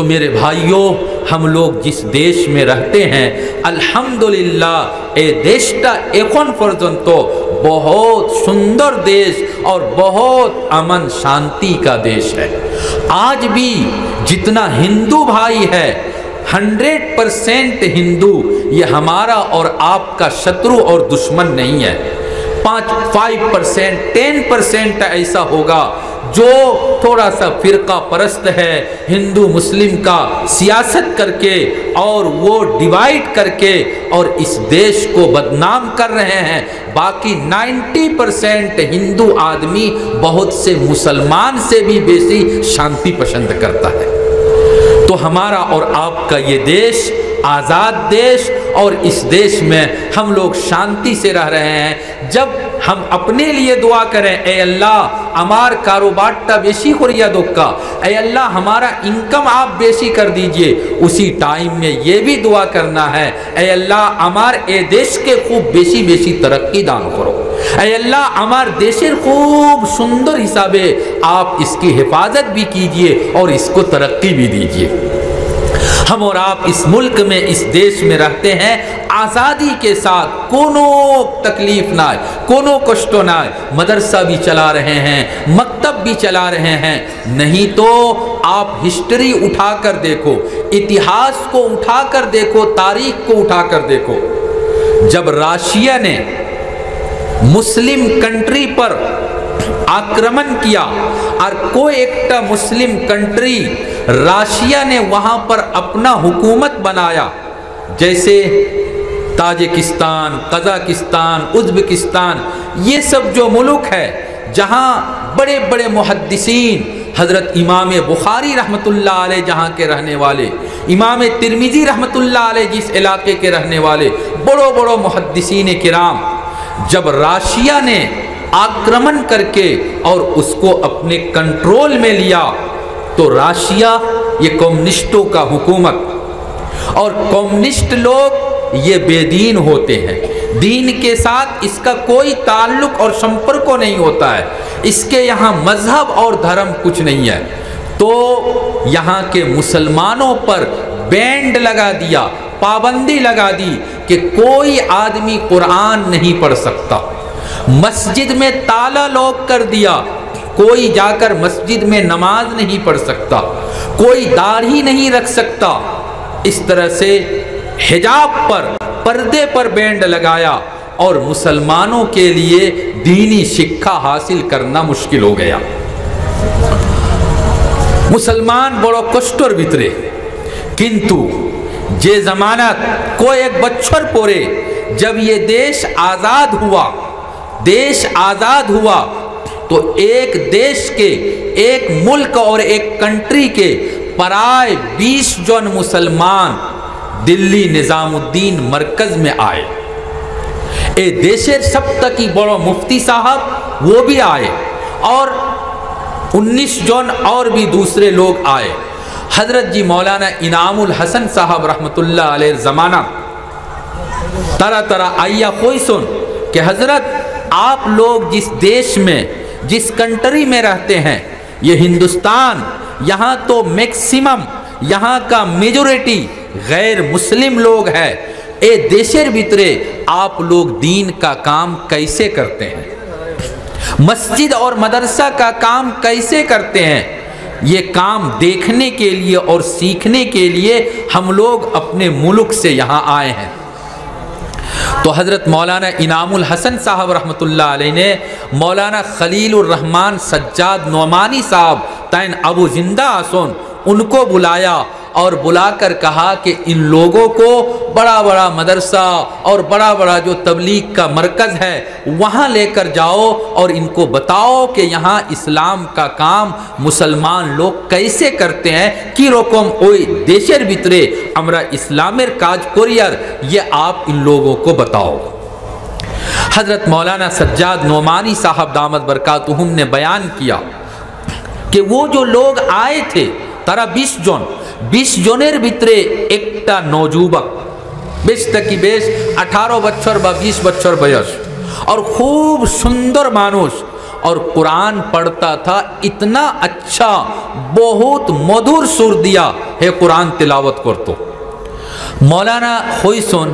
تو میرے بھائیوں، ہم لوگ جس دیش میں رہتے ہیں الحمدللہ اے دیشটা এখন পর্যন্ত بہت سندر دیش اور بہت امن شانتی کا دیش ہے۔ آج بھی جتنا ہندو بھائی ہے 100% ہندو، یہ ہمارا اور آپ کا شترو اور دشمن نہیں ہے۔ 5% 10% ایسا ہوگا جو تھوڑا سا فرقہ پرست ہے، ہندو مسلم کا سیاست کر کے اور وہ ڈیوائیڈ کر کے اور اس دیش کو بدنام کر رہے ہیں۔ باقی 90% ہندو آدمی بہت سے مسلمان سے بھی بیشی شانتی پسند کرتا ہے۔ تو ہمارا اور آپ کا یہ دیش آزاد دیش، اور اس دیش میں ہم لوگ شانتی سے رہ رہے ہیں۔ جب ہم اپنے لیے دعا کریں اے اللہ ہمار کاروبارটা বেশি করিয়া দোক্কা، اے اللہ ہمارا انکم آپ بیشی کر دیجئے، اسی ٹائم میں یہ بھی دعا کرنا ہے اے اللہ ہمار اے دیش کے خوب বেশি বেশি ترقی دان کرو، اے اللہ ہمار دیشের خوب সুন্দর হিসাবে آپ اس کی حفاظت بھی کیجئے اور اس کو ترقی بھی دیجئے۔ ہم اور آپ اس ملک میں اس دیش میں رہتے ہیں آزادی کے ساتھ، کونو تکلیف نہ ہے، کونو کشٹ نہ ہے، مدرسہ بھی چلا رہے ہیں، مکتب بھی چلا رہے ہیں۔ نہیں تو آپ ہسٹری اٹھا کر دیکھو، اتہاس کو اٹھا کر دیکھو، تاریخ کو اٹھا کر دیکھو۔ جب راشیا نے مسلم کنٹری پر آکرمن کیا اور کوئی ایک مسلم کنٹری راشیا نے وہاں پر اپنا حکومت بنایا، جیسے تاجکستان، قزاقستان، ازبکستان، یہ سب جو ملک ہے جہاں بڑے بڑے محدثین، حضرت امام بخاری رحمۃ اللہ علیہ جہاں کے رہنے والے، امام ترمذی رحمۃ اللہ علیہ جس علاقے کے رہنے والے، بڑوں بڑوں محدثین کرام، جب راشیا نے آکرمن کر کے اور اس کو اپنے کنٹرول میں لیا تو راشیا یہ کمیونسٹوں کا حکومت، اور کمیونسٹ لوگ یہ بے دین ہوتے ہیں، دین کے ساتھ اس کا کوئی تعلق اور سمپرک نہیں ہوتا ہے، اس کے یہاں مذہب اور دھرم کچھ نہیں ہے۔ تو یہاں کے مسلمانوں پر بینڈ لگا دیا، پابندی لگا دی کہ کوئی آدمی قرآن نہیں پڑھ سکتا، مسجد میں تالا لوک کر دیا، کوئی جا کر مسجد میں نماز نہیں پڑھ سکتا، کوئی داڑھی نہیں رکھ سکتا۔ اس طرح سے حجاب پر، پردے پر بینڈ لگایا اور مسلمانوں کے لیے دینی شکھا حاصل کرنا مشکل ہو گیا۔ مسلمان بڑو کشٹر بھیترے، کنتو جے زمانت کوئی ایک بچھر پورے جب یہ دیش آزاد ہوا، دیش آزاد ہوا تو ایک دیش کے، ایک ملک اور ایک کنٹری کے پرائے 20 جن مسلمان دلی نظام الدین مرکز میں آئے۔ اے دیشر سب تکی بڑو مفتی صاحب وہ بھی آئے، اور 19 جن اور بھی دوسرے لوگ آئے۔ حضرت جی مولانا انعام الحسن صاحب رحمت اللہ علیہ زمانہ طرح طرح آئیا کوئی سن کہ حضرت آپ لوگ جس دیش میں، جس کنٹری میں رہتے ہیں، یہ ہندوستان، یہاں تو میکسیمم، یہاں کا میجورٹی غیر مسلم لوگ ہے، اے دیشر بھیترے آپ لوگ دین کا کام کیسے کرتے ہیں، مسجد اور مدرسہ کا کام کیسے کرتے ہیں؟ یہ کام دیکھنے کے لیے اور سیکھنے کے لیے ہم لوگ اپنے ملک سے یہاں آئے ہیں۔ تو حضرت مولانا انعام الحسن صاحب رحمت اللہ علیہ نے مولانا خلیل الرحمن سجاد نعمانی صاحب تین ابو زندہ آسون ان کو بلایا اور بلا کر کہا کہ ان لوگوں کو بڑا بڑا مدرسہ اور بڑا بڑا جو تبلیغ کا مرکز ہے وہاں لے کر جاؤ اور ان کو بتاؤ کہ یہاں اسلام کا کام مسلمان لوگ کیسے کرتے ہیں، کی رقم اوئی دیشر بھیترے ہمارا اسلامر کاج کوریئر، یہ آپ ان لوگوں کو بتاؤ۔ حضرت مولانا سجاد نعمانی صاحب دامت برکاتہم نے بیان کیا کہ وہ جو لوگ آئے تھے তারা 20 জনের ভিতরে একটা নওজুবক, বেশ থেকে বেশ 18 বছর বা 20 বছর বয়স, और खूब सुंदर मानुष, और कुरान पढ़ता था इतना अच्छा, बहुत मधुर सुर दिया হে কোরআন তেলাওয়াত করতো। মৌলানা হইসন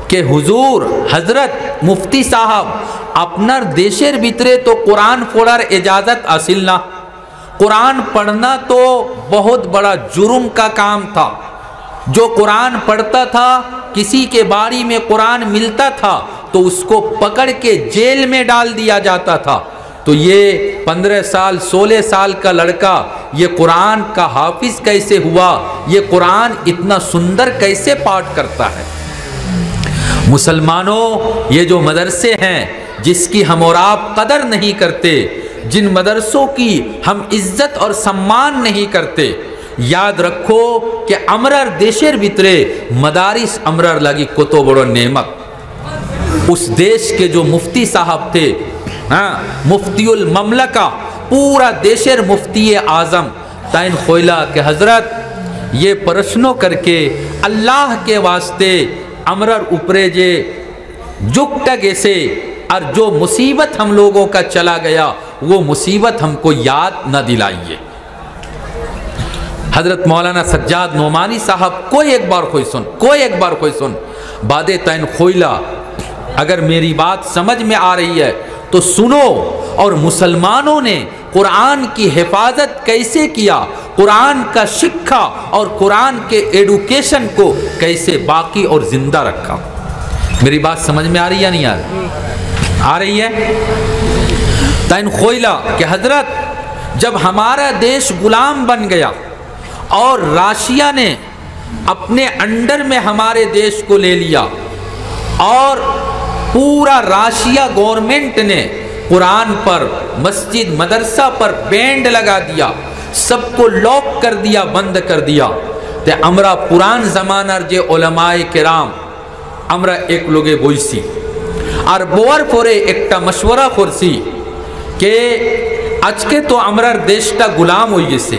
কে হুজুর হজরত মুফতি সাহাব আপনার দেশের ভিতরে তো কোরআন পড়ার इजाजत हासिल ना, कुरान पढ़ना तो बहुत बड़ा जुर्म का काम था। जो कुरान पढ़ता था, किसी के बारी में कुरान मिलता था तो उसको पकड़ के जेल में डाल दिया जाता था। तो ये 15 साल 16 साल का लड़का ये कुरान का हाफिज कैसे हुआ, ये कुरान इतना सुंदर कैसे पाठ करता है। मुसलमानों, ये जो मदरसे हैं जिसकी हम और आप कदर नहीं करते, जिन मदरसों की हम इज्जत और सम्मान नहीं करते, याद रखो कि अमरार देशेर भितरे मदारिस अमरार लगी कत बड़ो नेमत। उस देश के जो मुफ्ती साहब थे, हाँ, मुफ्तियुल ममलका, पूरा देशेर मुफ्ती आज़म ताइन खोइला के हजरत ये प्रश्नों करके अल्लाह के वास्ते अमरार ऊपरे जे जुकटा गेसे और जो मुसीबत हम लोगों का चला गया वो मुसीबत हमको याद न दिलाइए। हजरत मौलाना सज्जाद नोमानी साहब कोई एक बार कोई सुन बादे तैन खोइला, अगर मेरी बात समझ में आ रही है तो सुनो। और मुसलमानों ने कुरान की हिफाजत कैसे किया, कुरान का शिक्षा और कुरान के एडुकेशन को कैसे बाकी और जिंदा रखा। मेरी बात समझ में आ रही है नहीं आ रही है? तैन खोइला कि हजरत जब हमारा देश गुलाम बन गया और राशिया ने अपने अंडर में हमारे देश को ले लिया और पूरा राशिया गवर्नमेंट ने कुरान पर, मस्जिद मदरसा पर बैंड लगा दिया, सबको लॉक कर दिया, बंद कर दिया। ते हमरा पुरान जमानार जे उलमाए किराम আমরা এক লোকে বইছি আর বোয়ার পরে একটা মশওয়ারা করছি कि আজকে তো আমরার দেশটা गुलाम हो গেছে,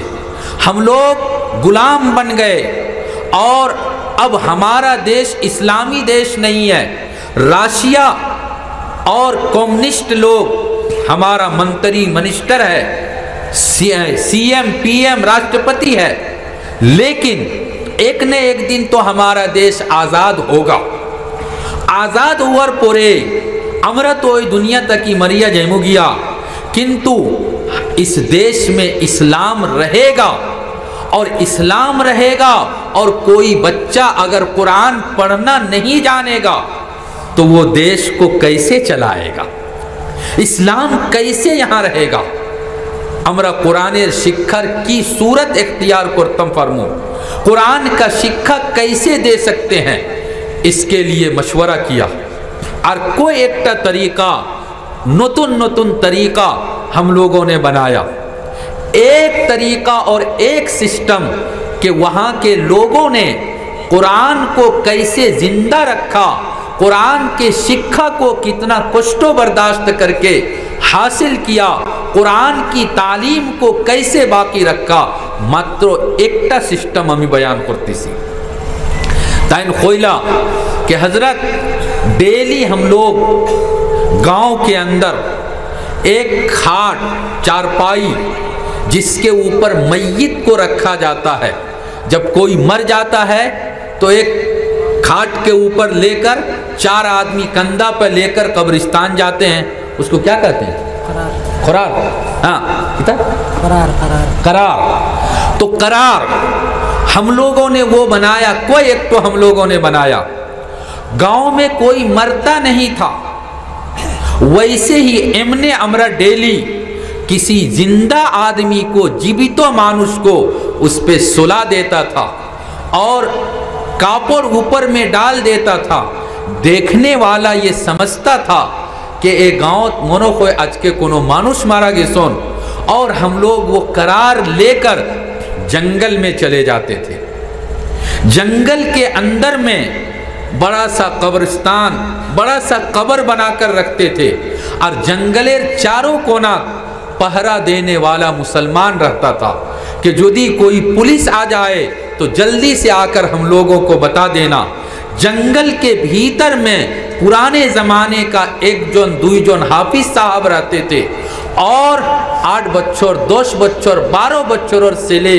हम लोग गुलाम बन गए और अब हमारा देश इस्लामी देश नहीं है। राशिया और कम्युनिस्ट लोग हमारा मंत्री मिनिस्टर है, सीएम पीएम राष्ट्रपति है, लेकिन एक न एक दिन तो हमारा देश आज़ाद होगा। आज़ाद हुआर परे আমরা तो दुनिया तक ही मरिया जैमु गया, किंतु इस देश में इस्लाम रहेगा और इस्लाम रहेगा। और कोई बच्चा अगर कुरान पढ़ना नहीं जानेगा तो वो देश को कैसे चलाएगा, इस्लाम कैसे यहाँ रहेगा। আমরা कुरानेर शिक्षार की सूरत इख्तियार करतम फरमो, कुरान का शिक्षा कैसे दे सकते हैं, इसके लिए मशवरा किया। और कोई एक तरीका नतुन नतुन तरीका हम लोगों ने बनाया, एक तरीका और एक सिस्टम कि वहाँ के लोगों ने कुरान को कैसे जिंदा रखा, कुरान के शिक्षा को कितना कष्टों बर्दाश्त करके हासिल किया, कुरान की तालीम को कैसे बाकी रखा, मात्र एकटा सिस्टम हमें बयान करती सी। ताइन खोइला कि हजरत डेली हम लोग गांव के अंदर एक खाट चारपाई जिसके ऊपर मैयत को रखा जाता है, जब कोई मर जाता है तो एक खाट के ऊपर लेकर 4 आदमी कंधा पर लेकर कब्रिस्तान जाते हैं, उसको क्या कहते हैं? करार। हाँ, करार। तो करार हम लोगों ने वो बनाया, कोई एक तो हम लोगों ने बनाया। गांव में कोई मरता नहीं था, वैसे ही एमने हमरा डेली किसी जिंदा आदमी को, जीवितो मानुष को उस पे सुला देता था और कापड़ ऊपर में डाल देता था। देखने वाला ये समझता था कि ए गांव मोनो कोई आज के कोनो मानुष मारा गेसोन, और हम लोग वो करार लेकर जंगल में चले जाते थे। जंगल के अंदर में बड़ा सा कब्रिस्तान, बड़ा सा कब्र बनाकर रखते थे और जंगलेर चारों कोना पहरा देने वाला मुसलमान रहता था कि यदि कोई पुलिस आ जाए तो जल्दी से आकर हम लोगों को बता देना। जंगल के भीतर में पुराने ज़माने का 1 जन 2 जन हाफिज साहब रहते थे और 8 बच्चों 10 बच्चों 12 बच्चों से ले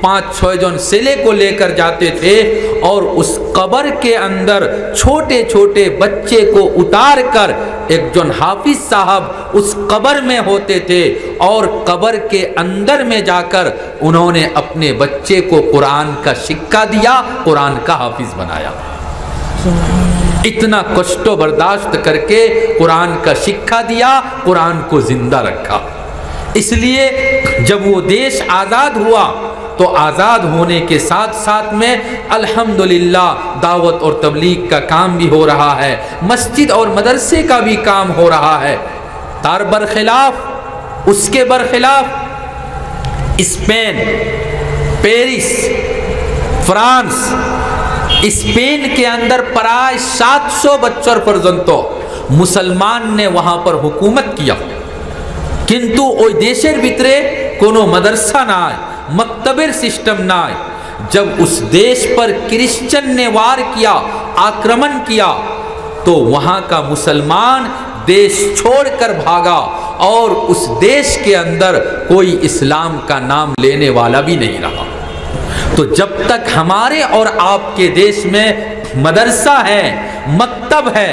5-6 जन सेले को लेकर जाते थे और उस कब्र के अंदर छोटे छोटे बच्चे को उतार कर एक जन हाफिज साहब उस कब्र में होते थे और कब्र के अंदर में जाकर उन्होंने अपने बच्चे को कुरान का शिक्षा दिया, कुरान का हाफिज बनाया। इतना कष्ट बर्दाश्त करके कुरान का शिक्षा दिया, कुरान को जिंदा रखा। इसलिए जब वो देश आज़ाद हुआ तो आज़ाद होने के साथ साथ में अल्हम्दुलिल्लाह दावत और तबलीग का काम भी हो रहा है, मस्जिद और मदरसे का भी काम हो रहा है। तार बरखिलाफ, उसके बरखिलाफ स्पेन, पेरिस, फ्रांस, स्पेन के अंदर प्राय 700 बच्चर पर्यंत मुसलमान ने वहाँ पर हुकूमत किया, किंतु ओई देशेर भितरे कोनो मदरसा नाय, मक्तबेर सिस्टम नाय। जब उस देश पर क्रिश्चियन ने वार किया, आक्रमण किया, तो वहाँ का मुसलमान देश छोड़कर भागा और उस देश के अंदर कोई इस्लाम का नाम लेने वाला भी नहीं रहा। तो जब तक हमारे और आपके देश में मदरसा है, मक्तब है,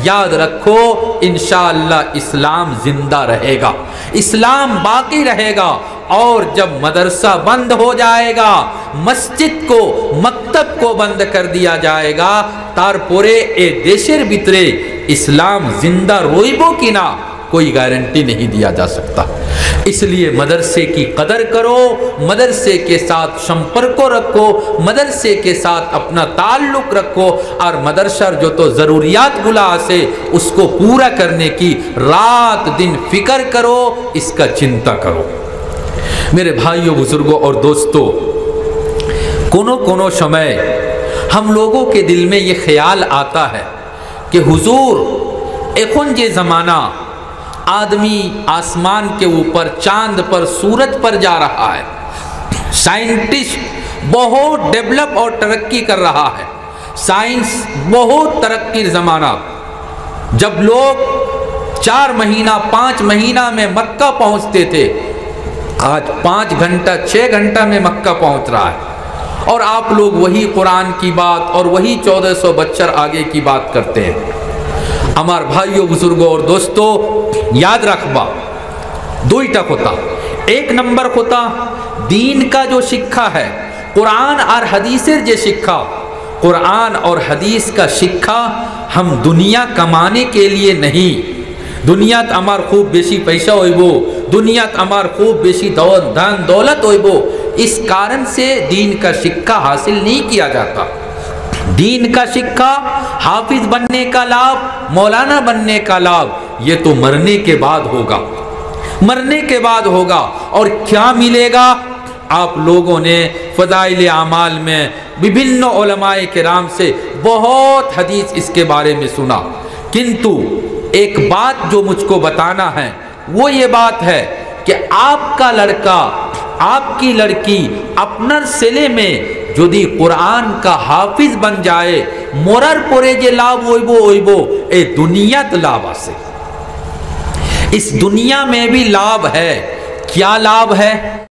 याद रखो इंशाअल्लाह इस्लाम जिंदा रहेगा, इस्लाम बाकी रहेगा। और जब मदरसा बंद हो जाएगा, मस्जिद को, मक्तब को बंद कर दिया जाएगा, तारपरे ए देशेर भितरे इस्लाम जिंदा रोइबो कि ना कोई गारंटी नहीं दिया जा सकता। इसलिए मदरसे की कदर करो, मदरसे के साथ संपर्क रखो, मदरसे के साथ अपना ताल्लुक रखो और मदरसा जो तो ज़रूरियात गुला से उसको पूरा करने की रात दिन फिक्र करो, इसका चिंता करो। मेरे भाइयों, बुजुर्गों और दोस्तों, कोनो समय हम लोगों के दिल में ये ख्याल आता है कि हुजूर एखन जे ज़माना आदमी आसमान के ऊपर, चांद पर, सूरज पर जा रहा है, साइंटिस्ट बहुत डेवलप और तरक्की कर रहा है, साइंस बहुत तरक्की ज़माना। जब लोग 4 महीना 5 महीना में मक्का पहुंचते थे, आज 5 घंटा 6 घंटा में मक्का पहुंच रहा है। और आप लोग वही कुरान की बात और वही 1400 बच्चर आगे की बात करते हैं। हमार भाइयों, बुजुर्गों और दोस्तों, याद रखबा दुईटा होता। एक नंबर होता दीन का जो शिक्षा है, कुरान और हदीसेर जे शिक्षा, कुरान और हदीस का शिक्षा हम दुनिया कमाने के लिए नहीं, दुनियात आमार खूब बेशी पैसा होइबो, दुनियात आमार खूब बेशी धन दौलत होइबो, इस कारण से दीन का शिक्षा हासिल नहीं किया जाता। दीन का शिक्षा, हाफिज बनने का लाभ, मौलाना बनने का लाभ, ये तो मरने के बाद होगा, मरने के बाद होगा। और क्या मिलेगा? आप लोगों ने फज़ाइल आमाल में विभिन्न उलमाए किराम से बहुत हदीस इसके बारे में सुना, किंतु एक बात जो मुझको बताना है वो ये बात है कि आपका लड़का, आपकी लड़की अपना सेले में যদি कुरान का हाफिज बन जाए, मोरार परे जे लाभ होइबो ए दुनियात लाभ आसे। इस दुनिया में भी लाभ है। क्या लाभ है?